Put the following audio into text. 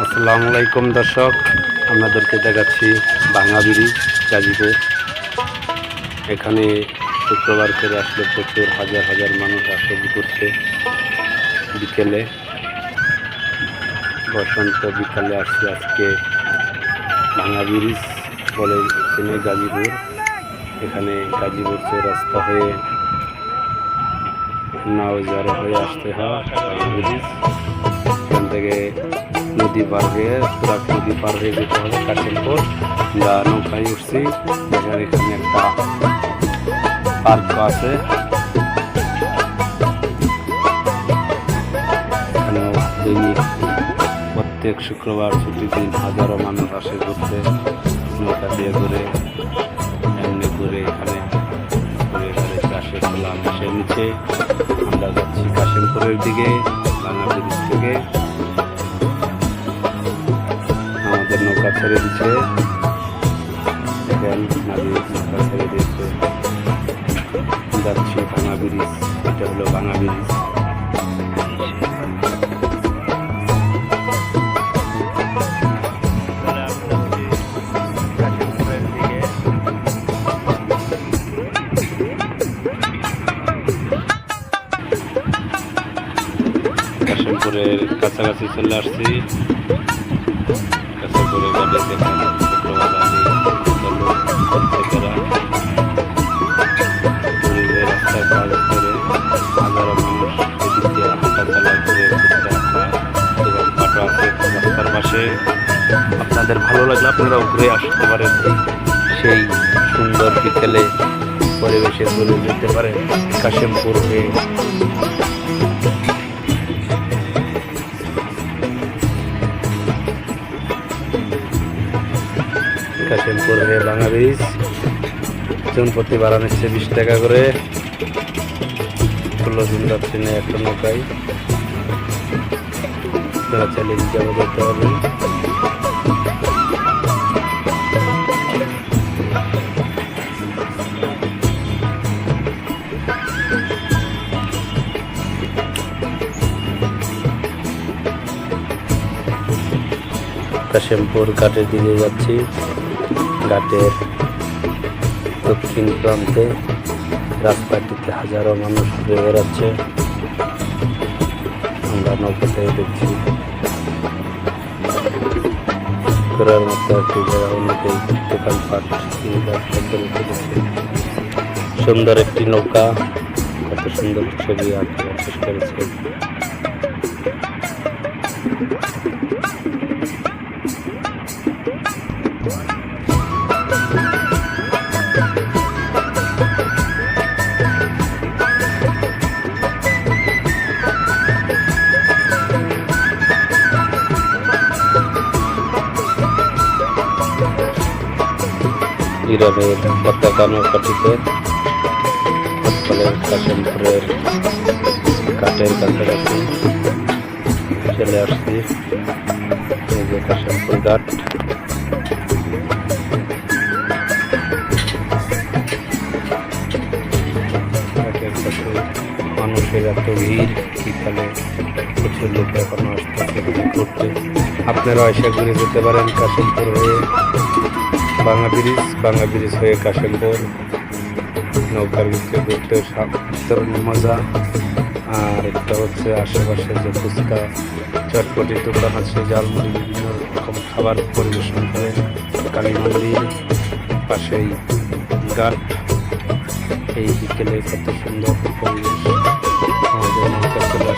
আসসালামু আলাইকুম দর্শক, আপনাদেরকে দেখাচ্ছি ভাঙা ব্রিজ গাজীপুর। এখানে শুক্রবার করে আসলে প্রচুর হাজার হাজার মানুষ আসে ঘুরতে। বিকেলে বসন্ত বিকালে আসছে আজকে ভাঙা ব্রিজ বলে চেনে গাজীপুর। এখানে গাজীপুর চৌরাস্তা হয়ে নাওজার হয়ে আসতে হয় ভাঙা ব্রিজ। এখান থেকে নদী পার হয়ে তুরাগ নদী পার হয়ে যেতে হবে কাশিমপুর। আমরা নৌকায় উঠছি। এখানে একটা পার্ক আছে, এখানেও দৈনিক প্রত্যেক শুক্রবার ছুটির দিন হাজারো মানুষ আসে ঘুরতে। নৌকা দিয়ে ঘুরে এমনি ঘুরে এখানে ঘুরে ঘুরে চাষে খোলা মাসের নিচে আমরা যাচ্ছি কাশিমপুরের দিকে ভাঙা ব্রিজ থেকে। আমাদের নৌকা ছেড়ে দিচ্ছে, দেখেন নাবিক নৌকা ছেড়ে দিয়েছে। যাচ্ছি ভাঙা ব্রিজ, এটা হলো ভাঙা ব্রিজ। কাশিমপুরের কাছাকাছি চলে আসছি। কাশিমপুরের গাড়ি দেখেন শুক্রবার রাস্তায় কাজ করে হাজারো মানুষ এদিক দিয়ে হাঁটা চলা করে দোকানপাটও আছে রাস্তার পাশে। আপনাদের ভালো লাগলে আপনারাও ঘুরে আসতে পারেন। সেই সুন্দর বিকেলে পরিবেশে ঘুরে যেতে পারেন কাশিমপুর হয়ে। কাশিমপুর হয়ে ভাঙা ব্রিজ জন প্রতি ভাড়া নিচ্ছে 20 টাকা করে। 16 যাচ্ছে না একটা নৌকায়, আপনারা চাইলে যাবো করতে পারবেন। কাশিমপুর ঘাটের দিকে যাচ্ছি। ঘাটের দক্ষিণ প্রান্তে রাস্তাটিতে হাজারো মানুষ ঘুরে বেড়াচ্ছে। আমরা নৌকা থেকে দেখছি ঘোরার মতো একটি জায়গা, অনেকেই দোকানপাট সুন্দর একটি নৌকা, কত সুন্দর ছবি আঁকতে চেষ্টা করেছে। ইরানের পতাকা নৌকাটিতে কাশিমপুরের ঘাটের কাছাকাছি চলে আসছি। এই যে কাশিমপুর ঘাট। মানুষের এত ভিড়, বিকালে প্রচুর লোক এখনো আসতে ঘুরতে। আপনারা এসে ঘুরে যেতে পারেন কাশিমপুর হয়ে ভাঙা ব্রিজ হয়ে কাশিমপুর। নৌকার ভিতরে ঘুরতে ধরনের মজা। আর একটা হচ্ছে আশেপাশে যে ফুচকা চটপটি দোকান আছে, ঝালমুড়ি বিভিন্ন রকম খাবার পরিবেশন করে। কালী মন্দির পাশেই ঘাট। এই বিকেলে কত সুন্দর পরিবেশ। আমাদের নৌকা চলে